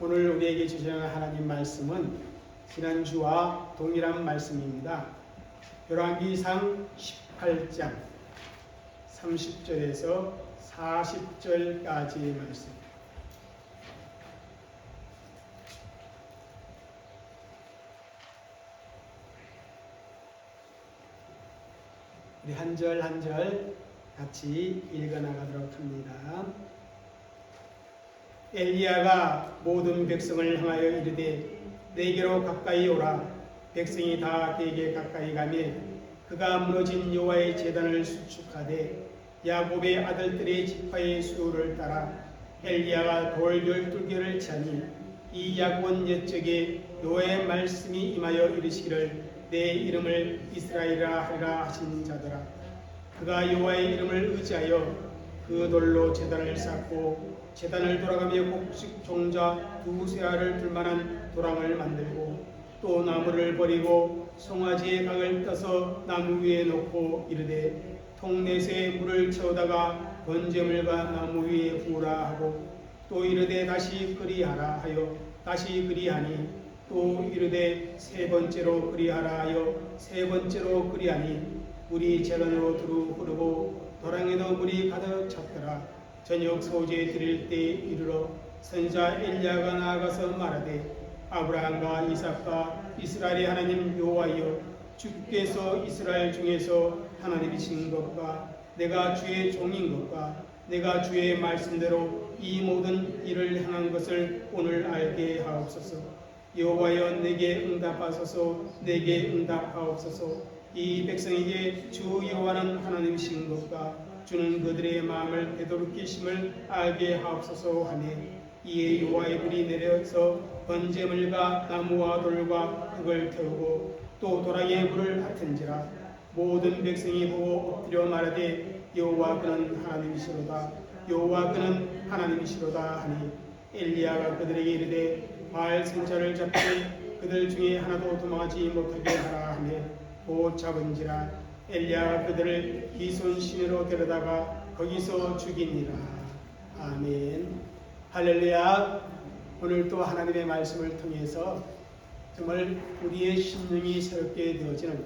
오늘 우리에게 주시는 하나님 말씀은 지난주와 동일한 말씀입니다. 열왕기상 18장 30절에서 40절까지의 말씀. 우리 한 절 한 절 같이 읽어나가도록 합니다. 엘리야가 모든 백성을 향하여 이르되 내게로 가까이 오라. 백성이 다 그에게 가까이 가매 그가 무너진 여호와의 제단을 수축하되 야곱의 아들들의 지파의 수를 따라 엘리야가 돌 12개를 차니 이 야곱은 옛적에 여호와의 말씀이 임하여 이르시기를 내 이름을 이스라엘이라 하리라 하신 자더라. 그가 여호와의 이름을 의지하여 그 돌로 제단을 쌓고 제단을 돌아가며 곡식 종자 두세 알을 둘만한 도랑을 만들고 또 나무를 버리고 송아지의 각을 떠서 나무 위에 놓고 이르되 통넷에 물을 채우다가 번제물과 나무 위에 부으라 하고 또 이르되 다시 그리하라 하여 다시 그리하니 또 이르되 세 번째로 그리하라 하여 세 번째로 그리하니 물이 제단으로 두루 흐르고 도랑에도 물이 가득 찼더라. 저녁 소재 드릴 때 이르러 선지자 엘리야가 나아가서 말하되 아브라함과 이삭과 이스라엘의 하나님 여호와여 주께서 이스라엘 중에서 하나님이신 것과 내가 주의 종인 것과 내가 주의 말씀대로 이 모든 일을 행한 것을 오늘 알게 하옵소서. 여호와여 내게 응답하소서. 내게 응답하옵소서. 이 백성에게 주 여호와는 하나님이신 것과 주는 그들의 마음을 되돌이키심을 알게 하옵소서 하매 이에 여호와의 불이 내려서 번제물과 나무와 돌과 흙을 태우고 또 도랑에 불을 받은지라. 모든 백성이 보고 엎드려 말하되 여호와 그는 하나님이시로다. 여호와 그는 하나님이시로다 하니 엘리야가 그들에게 이르되 바알 선지자를 잡되 그들 중에 하나도 도망하지 못하게 하라 하며 곧 잡은지라. 엘리야가 그들을 기손 시내로 데려다가 거기서 죽이니라. 아멘. 할렐루야. 오늘 또 하나님의 말씀을 통해서 정말 우리의 심령이 새롭게 되어지는,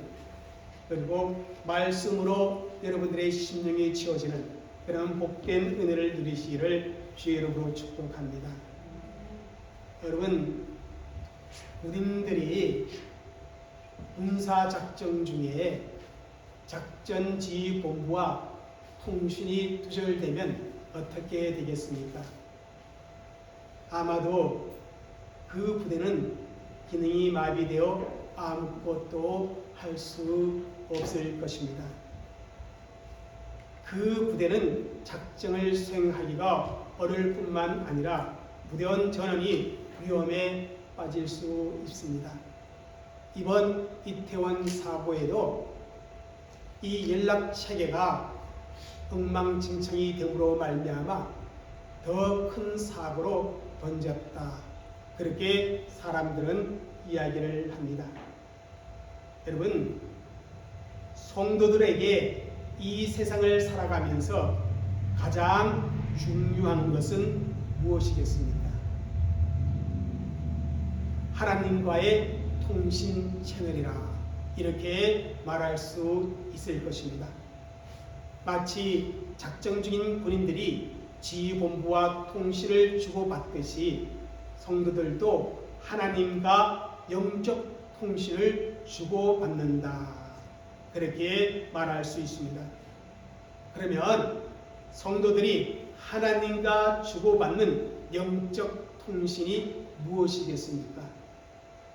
그리고 말씀으로 여러분들의 심령이 채워지는 그런 복된 은혜를 누리시기를 주의 이름으로 축복합니다. 여러분, 우리들이 군사작전 중에 작전지휘본부와 통신이 두절되면 어떻게 되겠습니까? 아마도 그 부대는 기능이 마비되어 아무것도 할 수 없을 것입니다. 그 부대는 작전을 수행하기가 어려울 뿐만 아니라 부대원 전원이 위험에 빠질 수 있습니다. 이번 이태원 사고에도 이 연락체계가 엉망진창이 됨으로 말미암아 더 큰 사고로 번졌다. 그렇게 사람들은 이야기를 합니다. 여러분, 성도들에게 이 세상을 살아가면서 가장 중요한 것은 무엇이겠습니까? 하나님과의 통신 채널이라 이렇게 말할 수 있을 것입니다. 마치 작전 중인 군인들이 지휘본부와 통신을 주고받듯이 성도들도 하나님과 영적 통신을 주고받는다. 그렇게 말할 수 있습니다. 그러면 성도들이 하나님과 주고받는 영적 통신이 무엇이겠습니까?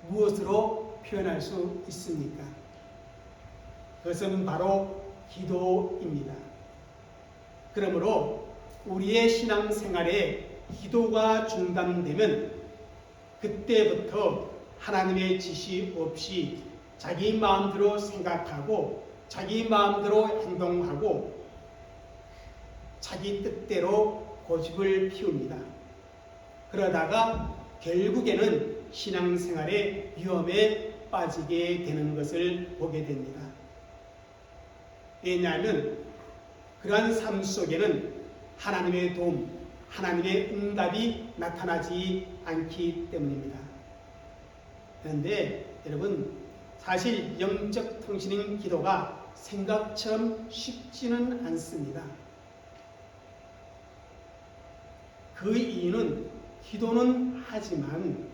무엇으로 표현할 수 있습니까? 그것은 바로 기도입니다. 그러므로 우리의 신앙생활에 기도가 중단되면 그때부터 하나님의 지시 없이 자기 마음대로 생각하고 자기 마음대로 행동하고 자기 뜻대로 고집을 피웁니다. 그러다가 결국에는 신앙생활의 위험에 빠지게 되는 것을 보게 됩니다. 왜냐하면 그러한 삶 속에는 하나님의 도움, 하나님의 응답이 나타나지 않기 때문입니다. 그런데 여러분, 사실 영적 통신인 기도가 생각처럼 쉽지는 않습니다. 그 이유는 기도는 하지만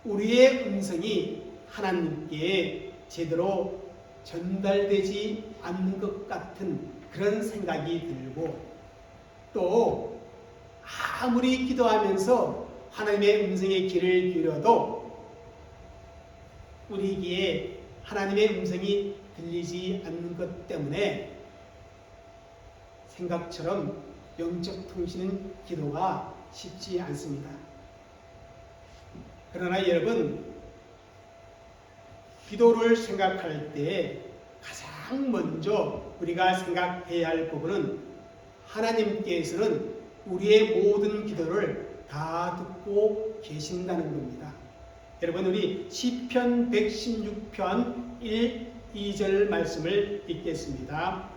우리의 음성이 하나님께 제대로 전달되지 않는 것 같은 그런 생각이 들고, 또 아무리 기도하면서 하나님의 음성에 귀를 기울여도 우리 귀에 하나님의 음성이 들리지 않는 것 때문에 생각처럼 영적 통신은 기도가 쉽지 않습니다. 그러나 여러분, 기도를 생각할 때 가장 먼저 우리가 생각해야 할 부분은 하나님께서는 우리의 모든 기도를 다 듣고 계신다는 겁니다. 여러분, 우리 시편 116편 1, 2절 말씀을 읽겠습니다.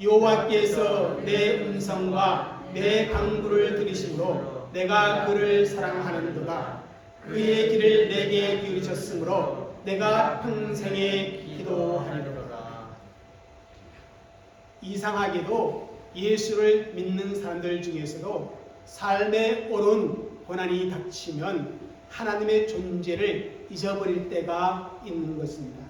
여호와께서 내 음성과 내 간구를 들으심으로 내가 그를 사랑하는도다. 그의 길을 내게 기울이셨으므로 내가 평생에 기도하리로다. 이상하게도 예수를 믿는 사람들 중에서도 삶에 옳은 고난이 닥치면 하나님의 존재를 잊어버릴 때가 있는 것입니다.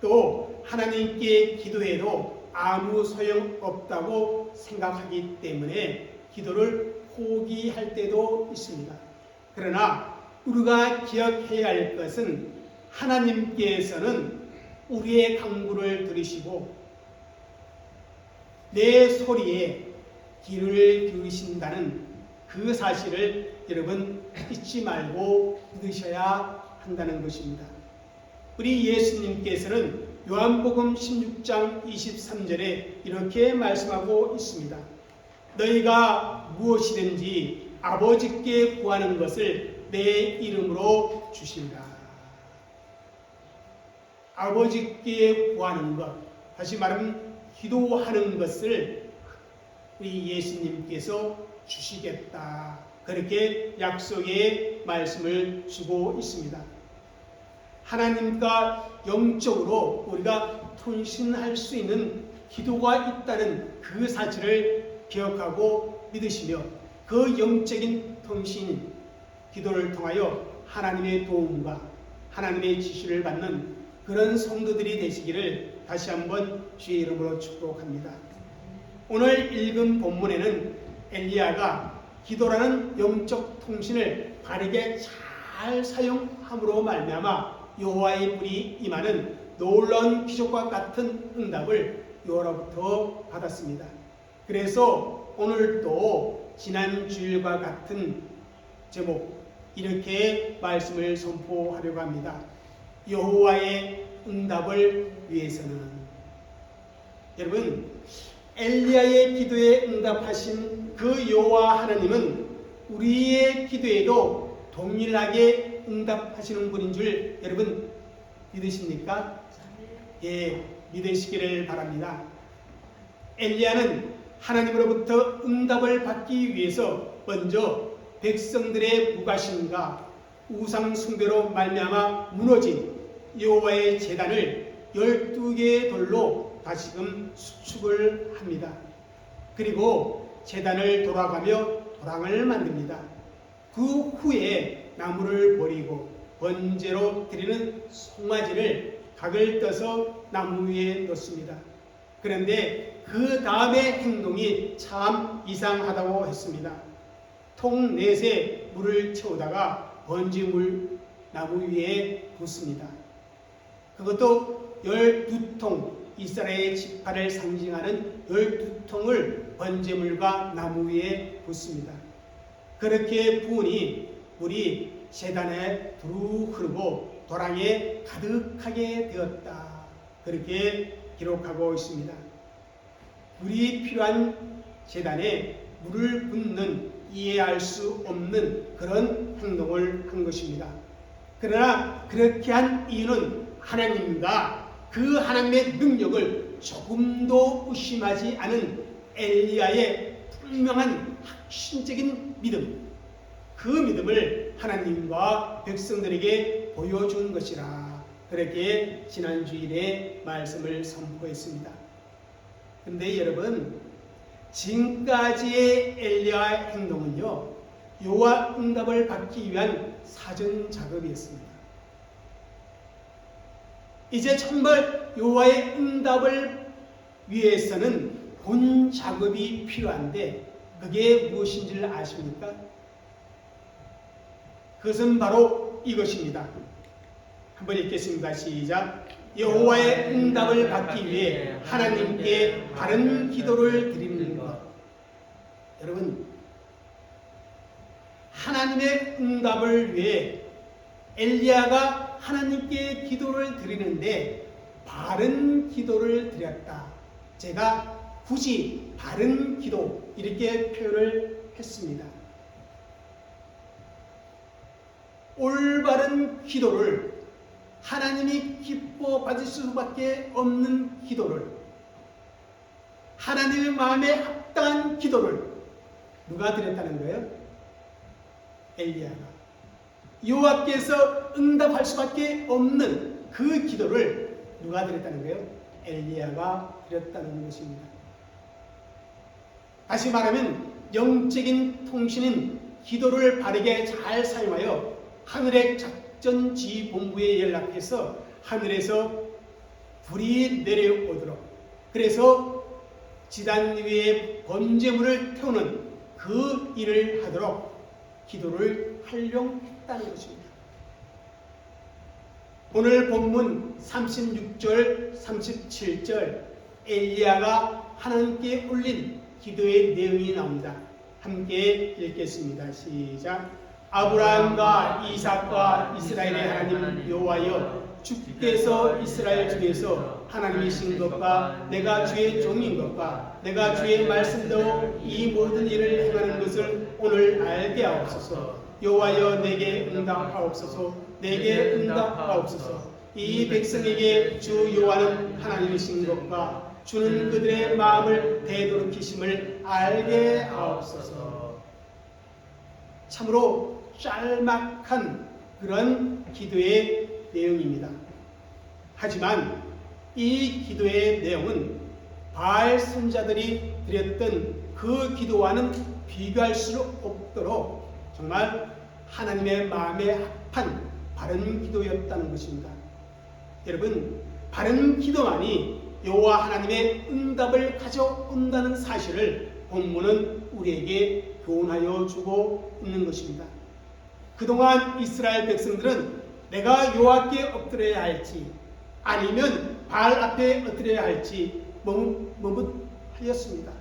또 하나님께 기도해도 아무 소용없다고 생각하기 때문에 기도를 포기할 때도 있습니다. 그러나 우리가 기억해야 할 것은 하나님께서는 우리의 간구를 들으시고 내 소리에 귀를 기울이신다는 그 사실을 여러분 잊지 말고 믿으셔야 한다는 것입니다. 우리 예수님께서는 요한복음 16장 23절에 이렇게 말씀하고 있습니다. 너희가 무엇이든지 아버지께 구하는 것을 내 이름으로 주시리라. 아버지께 구하는 것, 다시 말하면 기도하는 것을 우리 예수님께서 주시겠다. 그렇게 약속의 말씀을 주고 있습니다. 하나님과 영적으로 우리가 통신할 수 있는 기도가 있다는 그 사실을 기억하고 믿으시며 그 영적인 통신, 기도를 통하여 하나님의 도움과 하나님의 지시를 받는 그런 성도들이 되시기를 다시 한번 주의 이름으로 축복합니다. 오늘 읽은 본문에는 엘리야가 기도라는 영적 통신을 바르게 잘 사용함으로 말미암아 여호와의 불이 임하는 놀라운 기적과 같은 응답을 여호와로부터 받았습니다. 그래서 오늘도 지난 주일과 같은 제목 이렇게 말씀을 선포하려고 합니다. 여호와의 응답을 위해서는. 여러분, 엘리야의 기도에 응답하신 그 여호와 하나님은 우리의 기도에도 동일하게 응답하시는 분인 줄 여러분 믿으십니까? 예, 믿으시기를 바랍니다. 엘리야는 하나님으로부터 응답을 받기 위해서 먼저 백성들의 무가심과 우상 숭배로 말미암아 무너진 여호와의 제단을 12개의 돌로 다시금 수축을 합니다. 그리고 제단을 돌아가며 도랑을 만듭니다. 그 후에 나무를 버리고 번제로 드리는 송아지를 각을 떠서 나무 위에 놓습니다. 그런데 그 다음의 행동이 참 이상하다고 했습니다. 통 넷에 물을 채우다가 번제물 나무 위에 붓습니다. 그것도 12통, 이스라엘의 지파를 상징하는 12통을 번제물과 나무 위에 붓습니다. 그렇게 부으니 물이 제단에 두루 흐르고 도랑에 가득하게 되었다. 그렇게 기록하고 있습니다. 물이 필요한 제단에 물을 붓는 이해할 수 없는 그런 행동을 한 것입니다. 그러나 그렇게 한 이유는 하나님과 그 하나님의 능력을 조금도 의심하지 않은 엘리야의 분명한 확신적인 믿음, 그 믿음을 하나님과 백성들에게 보여준 것이라 그렇게 지난 주일에 말씀을 선포했습니다. 그런데 여러분, 지금까지의 엘리야의 행동은요, 여호와 응답을 받기 위한 사전 작업이었습니다. 이제 정말 여호와의 응답을 위해서는 본 작업이 필요한데 그게 무엇인지를 아십니까? 그것은 바로 이것입니다. 한번 읽겠습니다. 시작. 여호와의 응답을 받기 위해 하나님께 바른 기도를 드리는 것. 여러분, 하나님의 응답을 위해 엘리야가 하나님께 기도를 드리는데 바른 기도를 드렸다. 제가 굳이 바른 기도 이렇게 표현을 했습니다. 올바른 기도를, 하나님이 기뻐 받을 수밖에 없는 기도를, 하나님의 마음에 합당한 기도를 누가 드렸다는 거예요? 엘리야가. 여호와께서 응답할 수밖에 없는 그 기도를 누가 드렸다는 거예요? 엘리야가 드렸다는 것입니다. 다시 말하면 영적인 통신인 기도를 바르게 잘 사용하여 하늘의 작전지휘본부에 연락해서 하늘에서 불이 내려오도록, 그래서 지단 위에 번제물을 태우는 그 일을 하도록 기도를 활용했다는 것입니다. 오늘 본문 36절, 37절 엘리야가 하나님께 올린 기도의 내용이 나옵니다. 함께 읽겠습니다. 시작. 아브라함과 이삭과 이스라엘의 하나님 여호와여, 주께서 이스라엘 중에서 하나님이신 것과 내가 주의 종인 것과 내가 주의 말씀대로 이 모든 일을 행하는 것을 오늘 알게 하옵소서. 여호와여, 내게 응답하옵소서. 내게 응답하옵소서. 이 백성에게 주 여호와는 하나님이신 것과 주는 그들의 마음을 되돌이키심을 알게 하옵소서. 참으로 짤막한 그런 기도의 내용입니다. 하지만 이 기도의 내용은 바알 선자들이 드렸던 그 기도와는 비교할 수 없도록 정말 하나님의 마음에 합한 바른 기도였다는 것입니다. 여러분, 바른 기도만이 여호와 하나님의 응답을 가져온다는 사실을 본문은 우리에게 교훈하여 주고 있는 것입니다. 그동안 이스라엘 백성들은 내가 여호와께 엎드려야 할지 아니면 바알 앞에 엎드려야 할지 머뭇하였습니다.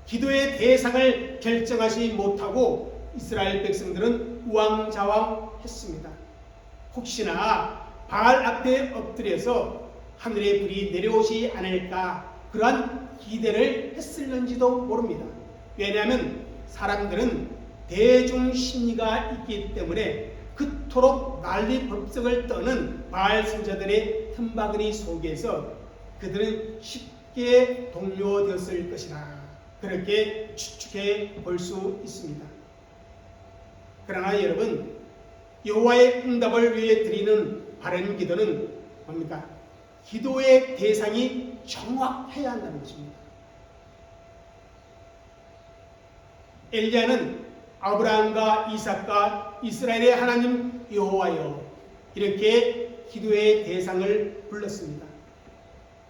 기도의 대상을 결정하지 못하고 이스라엘 백성들은 우왕좌왕했습니다. 혹시나 바알 앞에 엎드려서 하늘의 불이 내려오지 않을까 그러한 기대를 했을는지도 모릅니다. 왜냐하면 사람들은 대중심리가 있기 때문에 그토록 난리법석을 떠는 바알 선자들의 틈바구니 속에서 그들은 쉽게 동료되었을 것이라 그렇게 추측해 볼 수 있습니다. 그러나 여러분, 여호와의 응답을 위해 드리는 바른 기도는 뭡니까? 기도의 대상이 정확해야 한다는 것입니다. 엘리야는 아브라함과 이삭과 이스라엘의 하나님 여호와여 이렇게 기도의 대상을 불렀습니다.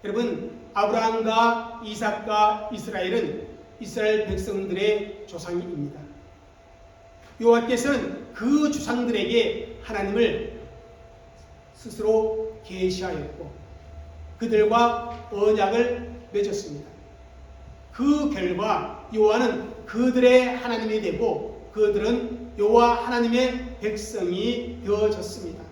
여러분, 아브라함과 이삭과 이스라엘은 이스라엘 백성들의 조상입니다. 여호와께서는 그 조상들에게 하나님을 스스로 계시하였고 그들과 언약을 맺었습니다. 그 결과 여호와는 그들의 하나님이 되고 그들은 여호와 하나님의 백성이 되어졌습니다.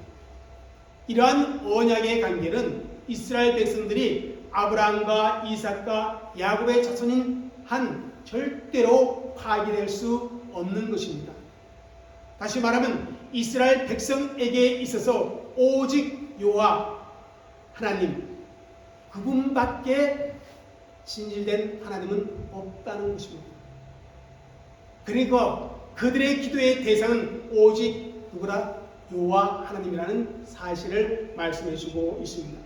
이러한 언약의 관계는 이스라엘 백성들이 아브라함과 이삭과 야곱의 자손인 한 절대로 파괴될 수 없는 것입니다. 다시 말하면 이스라엘 백성에게 있어서 오직 여호와 하나님 그분밖에 진실된 하나님은 없다는 것입니다. 그리고 그들의 기도의 대상은 오직 누구라? 여호와 하나님이라는 사실을 말씀해 주고 있습니다.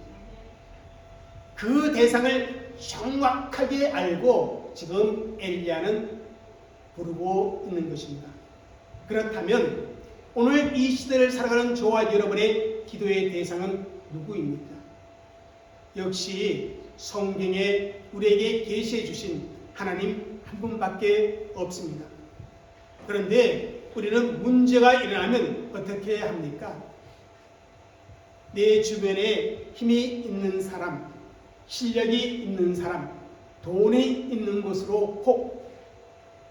그 대상을 정확하게 알고 지금 엘리야는 부르고 있는 것입니다. 그렇다면 오늘 이 시대를 살아가는 저와 여러분의 기도의 대상은 누구입니까? 역시 성경에 우리에게 계시해 주신 하나님 한 분밖에 없습니다. 그런데 우리는 문제가 일어나면 어떻게 합니까? 내 주변에 힘이 있는 사람, 실력이 있는 사람, 돈이 있는 곳으로 꼭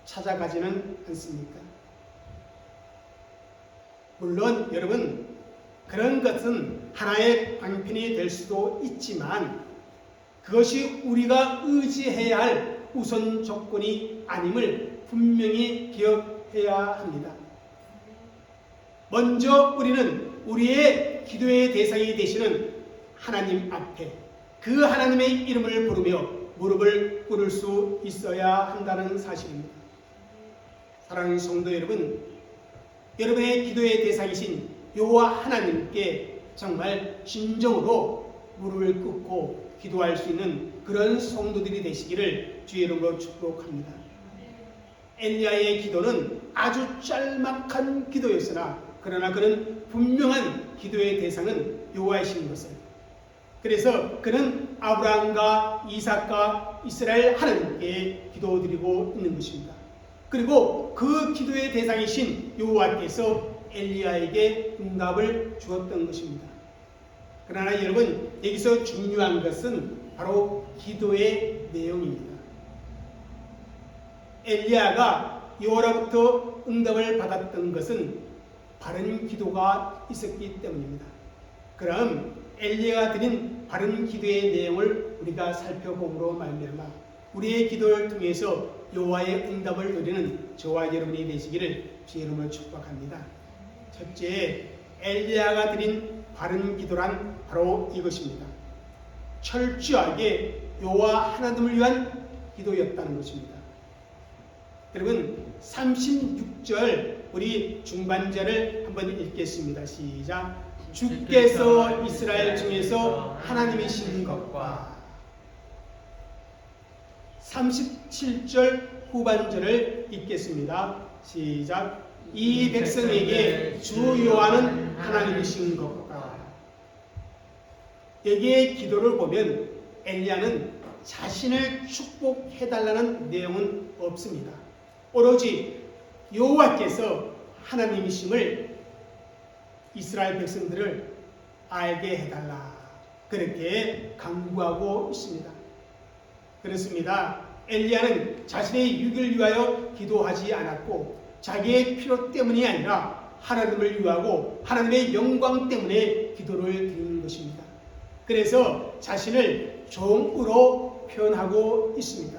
찾아가지는 않습니까? 물론 여러분, 그런 것은 하나의 방편이 될 수도 있지만 그것이 우리가 의지해야 할 우선 조건이 아님을 분명히 기억해야 합니다. 먼저 우리는 우리의 기도의 대상이 되시는 하나님 앞에 그 하나님의 이름을 부르며 무릎을 꿇을 수 있어야 한다는 사실입니다. 사랑하는 성도 여러분, 여러분의 기도의 대상이신 여호와 하나님께 정말 진정으로 무릎을 꿇고 기도할 수 있는 그런 성도들이 되시기를 주의 이름으로 축복합니다. 엘리야의 기도는 아주 짤막한 기도였으나 그러나 그는 분명한 기도의 대상은 여호와이신 것을, 그래서 그는 아브라함과 이삭과 이스라엘 하나님께 기도드리고 있는 것입니다. 그리고 그 기도의 대상이신 여호와께서 엘리야에게 응답을 주었던 것입니다. 그러나 여러분, 여기서 중요한 것은 바로 기도의 내용입니다. 엘리야가 여호와로부터 응답을 받았던 것은 바른 기도가 있었기 때문입니다. 그럼 엘리야가 드린 바른 기도의 내용을 우리가 살펴봄으로 말미암아 우리의 기도를 통해서 여호와의 응답을 누리는 저와 여러분이 되시기를 주의 이름으로 축복합니다. 첫째, 엘리야가 드린 바른 기도란 바로 이것입니다. 철저하게 여호와 하나님을 위한 기도였다는 것입니다. 여러분, 36절 우리 중반절을 한번 읽겠습니다. 시작. 주께서 이스라엘 중에서 하나님이신 것과 37절 후반절을 읽겠습니다. 시작. 이 백성에게 주 여호와는 하나님이신 것과. 여기에 기도를 보면 엘리야는 자신을 축복해달라는 내용은 없습니다. 오로지 여호와께서 하나님이심을 이스라엘 백성들을 알게 해달라, 그렇게 강구하고 있습니다. 그렇습니다. 엘리야는 자신의 유익을 위하여 기도하지 않았고 자기의 필요 때문이 아니라 하나님을 위하고 하나님의 영광 때문에 기도를 드리는 것입니다. 그래서 자신을 종으로 표현하고 있습니다.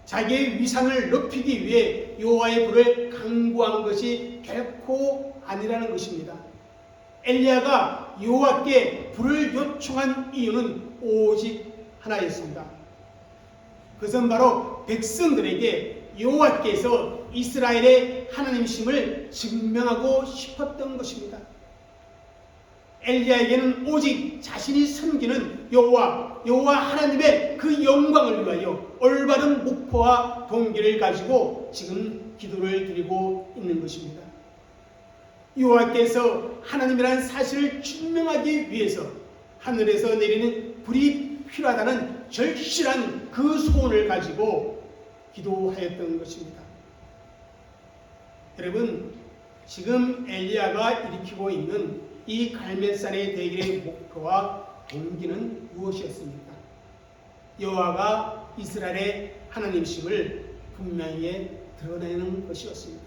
자기의 위상을 높이기 위해 여호와의 불을 강구한 것이 결코 아니라는 것입니다. 엘리야가 여호와께 불을 요청한 이유는 오직 하나였습니다. 그것은 바로 백성들에게 여호와께서 이스라엘의 하나님이심을 증명하고 싶었던 것입니다. 엘리야에게는 오직 자신이 섬기는 여호와 하나님의 그 영광을 위하여 올바른 목표와 동기를 가지고 지금 기도를 드리고 있는 것입니다. 여호와께서 하나님이라는 사실을 증명하기 위해서 하늘에서 내리는 불이 필요하다는 절실한 그 소원을 가지고 기도하였던 것입니다. 여러분, 지금 엘리야가 일으키고 있는 이 갈멜산의 대결의 목표와 동기는 무엇이었습니까? 여호와가 이스라엘의 하나님이심을 분명히 드러내는 것이었습니다.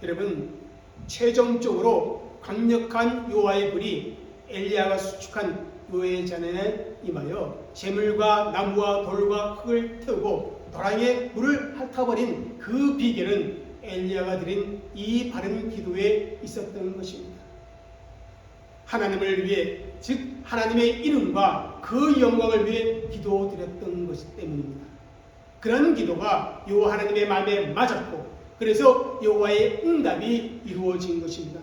여러분, 최종적으로 강력한 여호와의 불이 엘리야가 수축한 여호와의 잔에 임하여 재물과 나무와 돌과 흙을 태우고 도랑에 물을 핥아버린 그 비결은 엘리야가 드린 이 바른 기도에 있었던 것입니다. 하나님을 위해, 즉 하나님의 이름과 그 영광을 위해 기도드렸던 것이기 때문입니다. 그런 기도가 여호와 하나님의 마음에 맞았고 그래서 여호와의 응답이 이루어진 것입니다.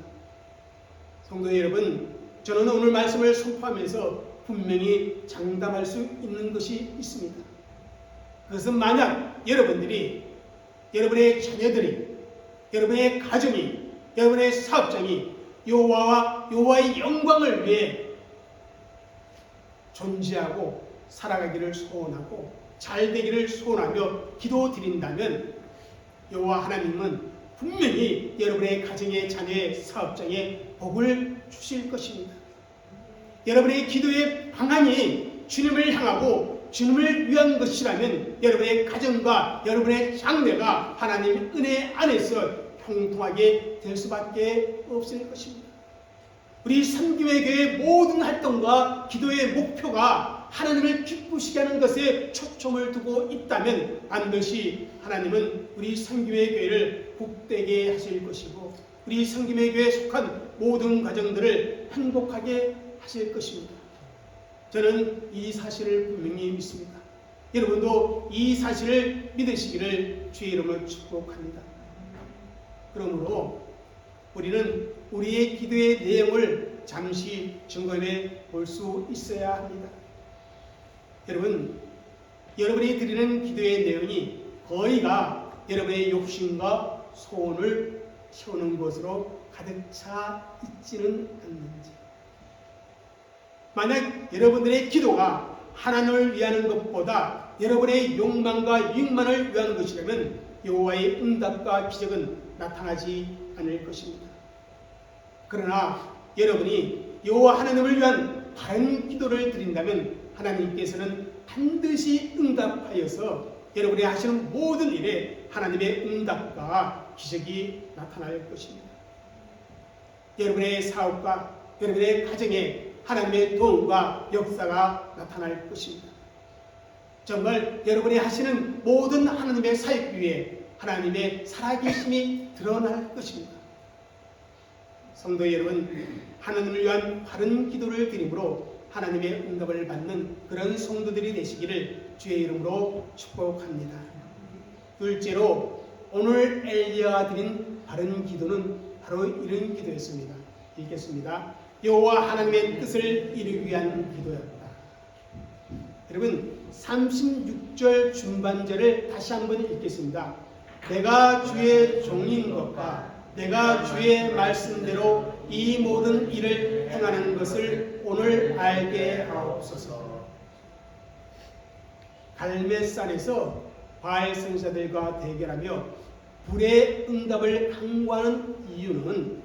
성도 여러분, 저는 오늘 말씀을 선포하면서 분명히 장담할 수 있는 것이 있습니다. 그것은 만약 여러분들이, 여러분의 자녀들이, 여러분의 가정이, 여러분의 사업장이 여호와와 여호와의 영광을 위해 존재하고 살아가기를 소원하고 잘 되기를 소원하며 기도드린다면 여호와 하나님은 분명히 여러분의 가정의 자녀의 사업장에 복을 주실 것입니다. 여러분의 기도의 방안이 주님을 향하고 주님을 위한 것이라면 여러분의 가정과 여러분의 장래가 하나님의 은혜 안에서 형통하게 될 수밖에 없을 것입니다. 우리 삼기회 교회의 모든 활동과 기도의 목표가 하나님을 기쁘시게 하는 것에 초점을 두고 있다면 반드시 하나님은 우리 삼기회 교회를 복되게 하실 것이고 우리 삼기회 교회에 속한 모든 가정들을 행복하게 하실 것입니다. 저는 이 사실을 분명히 믿습니다. 여러분도 이 사실을 믿으시기를 주의 이름으로 축복합니다. 그러므로 우리는 우리의 기도의 내용을 잠시 점검해 볼 수 있어야 합니다. 여러분, 여러분이 드리는 기도의 내용이 거의가 여러분의 욕심과 소원을 채우는 것으로 가득 차 있지는 않는지, 만약 여러분들의 기도가 하나님을 위하는 것보다 여러분의 욕망과 이익만을 위하는 것이라면 여호와의 응답과 기적은 나타나지 않을 것입니다. 그러나 여러분이 여호와 하나님을 위한 바른 기도를 드린다면 하나님께서는 반드시 응답하여서 여러분이 하시는 모든 일에 하나님의 응답과 기적이 나타날 것입니다. 여러분의 사업과 여러분의 가정에 하나님의 도움과 역사가 나타날 것입니다. 정말 여러분이 하시는 모든 하나님의 사역 위에 하나님의 살아계심이 드러날 것입니다. 성도 여러분, 하나님을 위한 바른 기도를 드림으로 하나님의 응답을 받는 그런 성도들이 되시기를 주의 이름으로 축복합니다. 둘째로 오늘 엘리야가 드린 바른 기도는 바로 이런 기도였습니다. 읽겠습니다. 여호와 하나님의 뜻을 이루기 위한 기도였다. 여러분, 36절 중반절을 다시 한번 읽겠습니다. 내가 주의 종인 것과 내가 주의 말씀대로 이 모든 일을 행하는 것을 오늘 알게 하옵소서. 갈멜산에서 바알 선지자들과 대결하며 불의 응답을 강구하는 이유는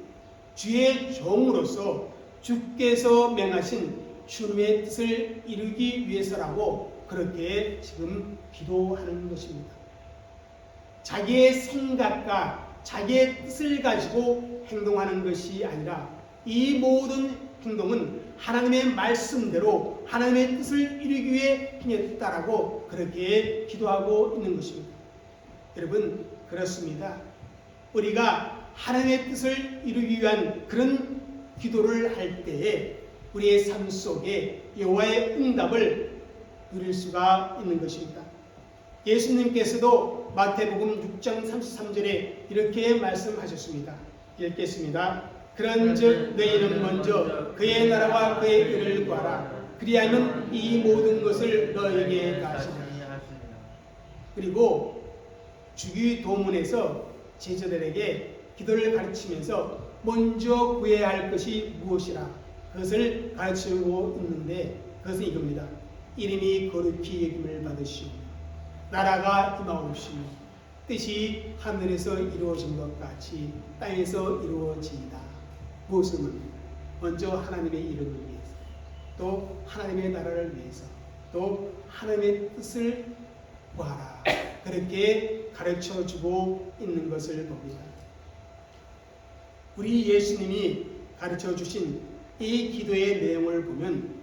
주의 종으로서 주께서 명하신 주님의 뜻을 이루기 위해서라고 그렇게 지금 기도하는 것입니다. 자기의 생각과 자기의 뜻을 가지고 행동하는 것이 아니라 이 모든 행동은 하나님의 말씀대로 하나님의 뜻을 이루기 위해 행했다라고 그렇게 기도하고 있는 것입니다. 여러분, 그렇습니다. 우리가 하나님의 뜻을 이루기 위한 그런 기도를 할 때에 우리의 삶 속에 여호와의 응답을 누릴 수가 있는 것입니다. 예수님께서도 마태복음 6장 33절에 이렇게 말씀하셨습니다. 읽겠습니다. 그런즉 너희는 먼저 그의 나라와 그의 의를 구하라. 그리하면 이 모든 것을 너희에게 다하시리라. 그리고 주기도문에서 제자들에게 기도를 가르치면서 먼저 구해야 할 것이 무엇이라 그것을 가르치고 있는데 그것은 이겁니다. 이름이 거룩히 여김을 받으시오. 나라가 임하옵시며 뜻이 하늘에서 이루어진 것 같이 땅에서 이루어지이다. 무엇은 먼저 하나님의 이름을 위해서, 또 하나님의 나라를 위해서, 또 하나님의 뜻을 구하라. 그렇게 가르쳐주고 있는 것을 봅니다. 우리 예수님이 가르쳐주신 이 기도의 내용을 보면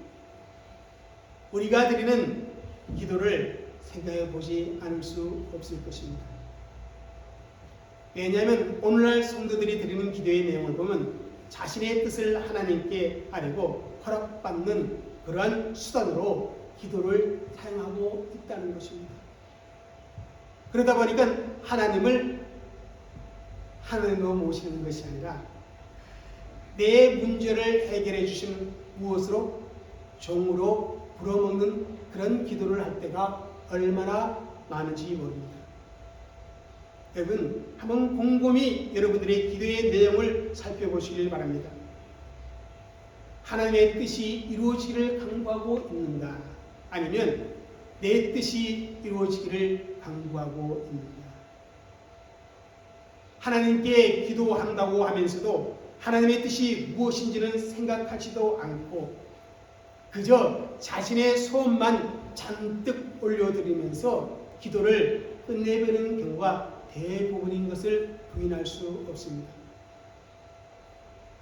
우리가 드리는 기도를 생각해 보지 않을 수 없을 것입니다. 왜냐하면 오늘날 성도들이 드리는 기도의 내용을 보면 자신의 뜻을 하나님께 아뢰고 허락받는 그러한 수단으로 기도를 사용하고 있다는 것입니다. 그러다 보니까 하나님으로 모시는 것이 아니라 내 문제를 해결해 주시는 무엇으로? 종으로 불어먹는 그런 기도를 할 때가 얼마나 많은지 모릅니다. 여러분, 한번 곰곰이 여러분들의 기도의 내용을 살펴보시길 바랍니다. 하나님의 뜻이 이루어지기를 간구하고 있는가? 아니면 내 뜻이 이루어지기를 간구하고 있는가? 하나님께 기도한다고 하면서도 하나님의 뜻이 무엇인지는 생각하지도 않고 그저 자신의 소원만 잔뜩 올려드리면서 기도를 끝내버리는 경우가 대부분인 것을 부인할 수 없습니다.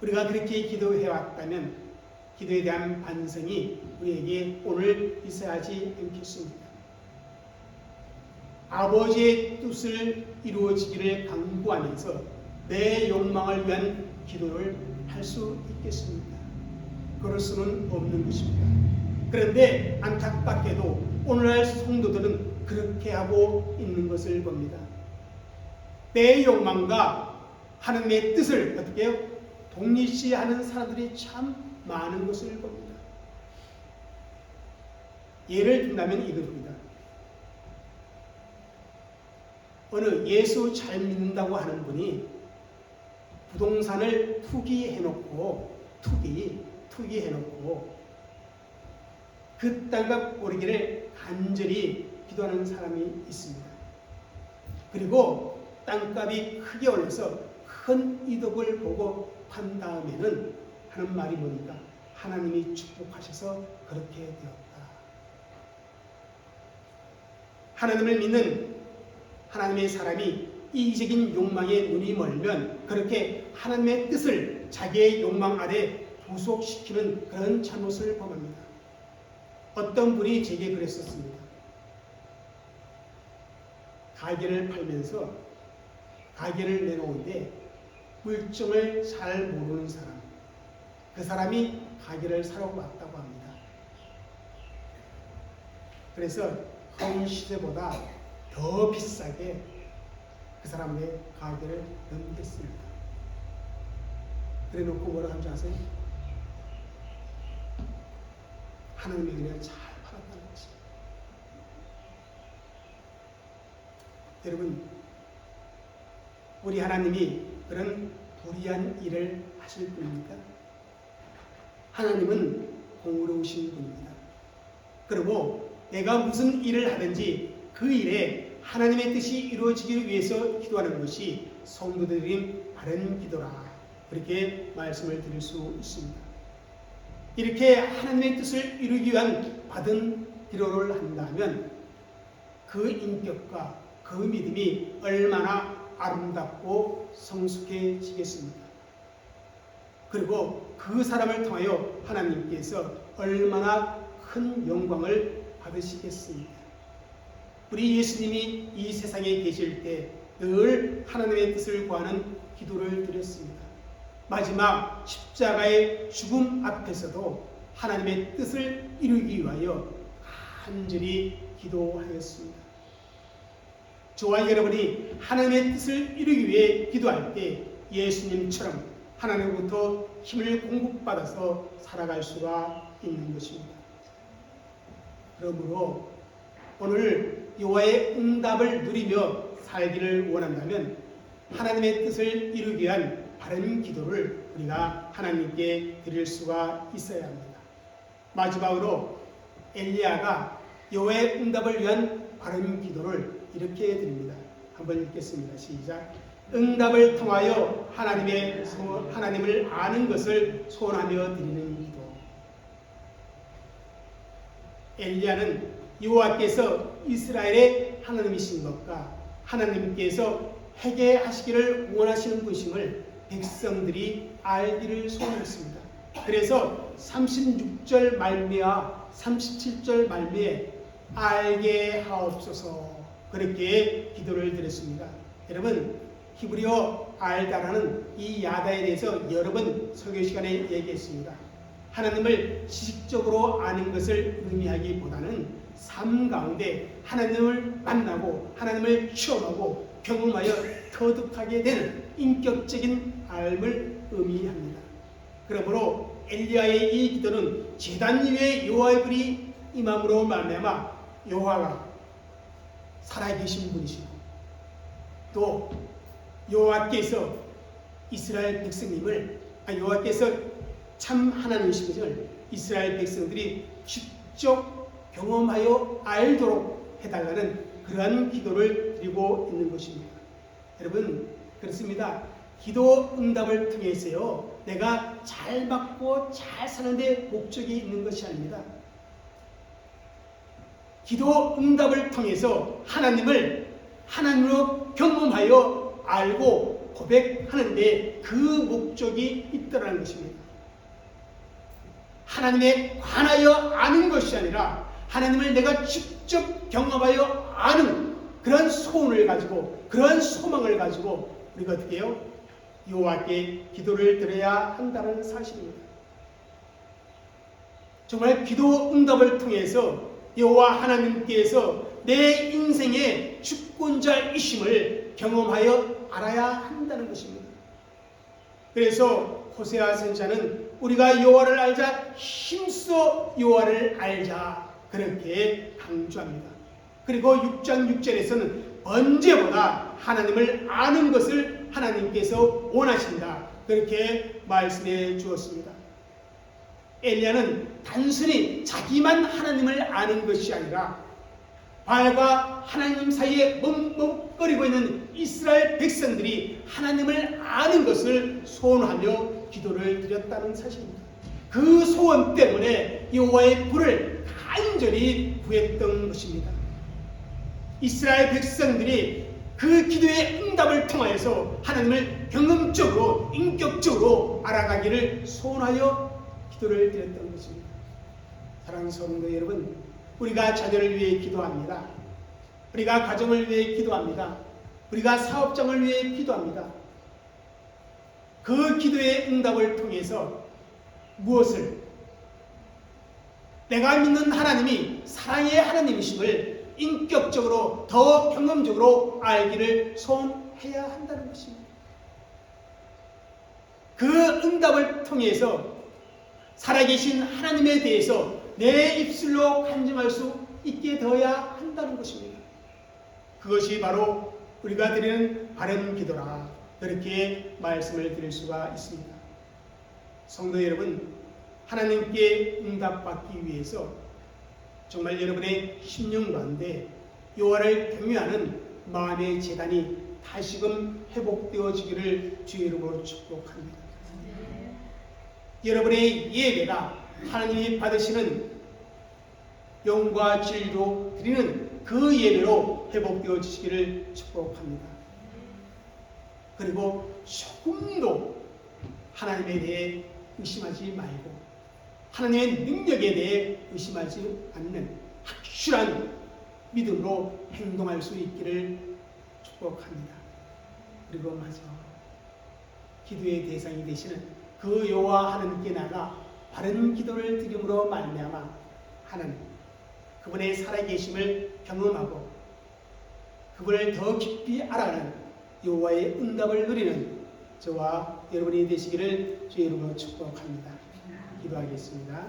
우리가 그렇게 기도해왔다면 기도에 대한 반성이 우리에게 오늘 있어야지 않겠습니까? 아버지의 뜻을 이루어지기를 간구하면서 내 욕망을 위한 기도를 할 수 있겠습니까? 그럴 수는 없는 것입니다. 그런데 안타깝게도 오늘날 성도들은 그렇게 하고 있는 것을 봅니다. 내 욕망과 하나님의 뜻을 어떻게 해요? 동일시하는 사람들이 참 많은 것을 봅니다. 예를 든다면 이것입니다. 어느 예수 잘 믿는다고 하는 분이 부동산을 투기해놓고 그 땅값 오르기를 간절히 기도하는 사람이 있습니다. 그리고 땅값이 크게 올라서 큰 이득을 보고 판 다음에는 하는 말이 뭡니까? 하나님이 축복하셔서 그렇게 되었다. 하나님을 믿는 하나님의 사람이 이기적인 욕망에 눈이 멀면 그렇게 하나님의 뜻을 자기의 욕망 아래 부속시키는 그런 잘못을 범합니다. 어떤 분이 제게 그랬었습니다. 가게를 팔면서 가게를 내놓은데 물정을 잘 모르는 사람, 그 사람이 가게를 사러 왔다고 합니다. 그래서 현 시세보다 더 비싸게 그 사람의 가게를 넘겼습니다. 그래 놓고 뭐라 하는지 아세요? 하나님이 그냥 잘 팔았다는 것입니다. 여러분, 우리 하나님이 그런 불의한 일을 하실 분입니까? 하나님은 공의로우신 분입니다. 그리고 내가 무슨 일을 하든지 그 일에 하나님의 뜻이 이루어지기 위해서 기도하는 것이 성도들인 바른 기도라, 그렇게 말씀을 드릴 수 있습니다. 이렇게 하나님의 뜻을 이루기 위한 받은 기도를 한다면 그 인격과 그 믿음이 얼마나 아름답고 성숙해지겠습니까? 그리고 그 사람을 통하여 하나님께서 얼마나 큰 영광을 받으시겠습니까? 우리 예수님이 이 세상에 계실 때 늘 하나님의 뜻을 구하는 기도를 드렸습니다. 마지막 십자가의 죽음 앞에서도 하나님의 뜻을 이루기 위하여 간절히 기도하였습니다. 저와 여러분이 하나님의 뜻을 이루기 위해 기도할 때 예수님처럼 하나님으로부터 힘을 공급받아서 살아갈 수가 있는 것입니다. 그러므로 오늘 여호와의 응답을 누리며 살기를 원한다면 하나님의 뜻을 이루기 위한 바른 기도를 우리가 하나님께 드릴 수가 있어야 합니다. 마지막으로 엘리야가 여호와의 응답을 위한 바른 기도를 이렇게 드립니다. 한번 읽겠습니다. 시작. 응답을 통하여 하나님을 아는 것을 소원하며 드리는 기도. 엘리야는 여호와께서 이스라엘의 하나님이신 것과 하나님께서 회개하시기를 원하시는 분심을 백성들이 알기를 소원했습니다. 그래서 36절 말미와 37절 말미에 알게 하옵소서, 그렇게 기도를 드렸습니다. 여러분, 히브리어 알다라는 이 야다에 대해서 여러 번 설교 시간에 얘기했습니다. 하나님을 지식적으로 아는 것을 의미하기보다는 삶 가운데 하나님을 만나고 하나님을 체험하고 경험하여 터득하게 되는 인격적인 삶을 의미합니다. 그러므로 엘리야의 이 기도는 제단 위에 여호와의 불이 임함으로 말미암아 여호와가 살아계신 분이시고 또 여호와께서 이스라엘 백성님을 여호와께서 참 하나님이심을 이스라엘 백성들이 직접 경험하여 알도록 해달라는 그러한 기도를 드리고 있는 것입니다. 여러분 그렇습니다. 기도 응답을 통해서요 내가 잘 받고 잘 사는데 목적이 있는 것이 아닙니다. 기도 응답을 통해서 하나님으로 경험하여 알고 고백하는데 그 목적이 있다는 것입니다. 하나님에 관하여 아는 것이 아니라 하나님을 내가 직접 경험하여 아는 그런 소원을 가지고 그런 소망을 가지고 우리가 어떻게 해요? 여호와께 기도를 드려야 한다는 사실입니다. 정말 기도 응답을 통해서 여호와 하나님께서 내 인생의 주권자이심을 경험하여 알아야 한다는 것입니다. 그래서 호세아 선지자는 우리가 여호와를 알자 힘써 여호와를 알자 그렇게 강조합니다. 그리고 6장 6절에서는 언제보다 하나님을 아는 것을 하나님께서 원하신다 그렇게 말씀해 주었습니다. 엘리야는 단순히 자기만 하나님을 아는 것이 아니라 바알과 하나님 사이에 멍멍거리고 있는 이스라엘 백성들이 하나님을 아는 것을 소원하며 기도를 드렸다는 사실입니다. 그 소원 때문에 여호와의 불을 간절히 구했던 것입니다. 이스라엘 백성들이 그 기도의 응답을 통하여서 하나님을 경험적으로 인격적으로 알아가기를 소원하여 기도를 드렸던 것입니다. 사랑하는 성도 여러분, 우리가 자녀를 위해 기도합니다. 우리가 가정을 위해 기도합니다. 우리가 사업장을 위해 기도합니다. 그 기도의 응답을 통해서 무엇을? 내가 믿는 하나님이 사랑의 하나님이심을 인격적으로 더 경험적으로 알기를 소원해야 한다는 것입니다. 그 응답을 통해서 살아계신 하나님에 대해서 내 입술로 간증할 수 있게 되어야 한다는 것입니다. 그것이 바로 우리가 드리는 바른 기도라 그렇게 말씀을 드릴 수가 있습니다. 성도 여러분, 하나님께 응답받기 위해서 정말 여러분의 심령 가운데 여호와를 경외하는 마음의 재단이 다시금 회복되어지기를 주의 이름으로 축복합니다. 여러분의 예배가 하나님이 받으시는 영과 진리로 드리는 그 예배로 회복되어지기를 축복합니다. 그리고 조금도 하나님에 대해 의심하지 말고 하나님의 능력에 대해 의심하지 않는 확실한 믿음으로 행동할 수 있기를 축복합니다. 그리고 마지막 기도의 대상이 되시는 그 여호와 하나님께 나가 바른 기도를 드림으로 말미암아 하나님 그분의 살아계심을 경험하고 그분을 더 깊이 알아가는 여호와의 응답을 누리는 저와 여러분이 되시기를 주의 이름으로 축복합니다. 기도하겠습니다.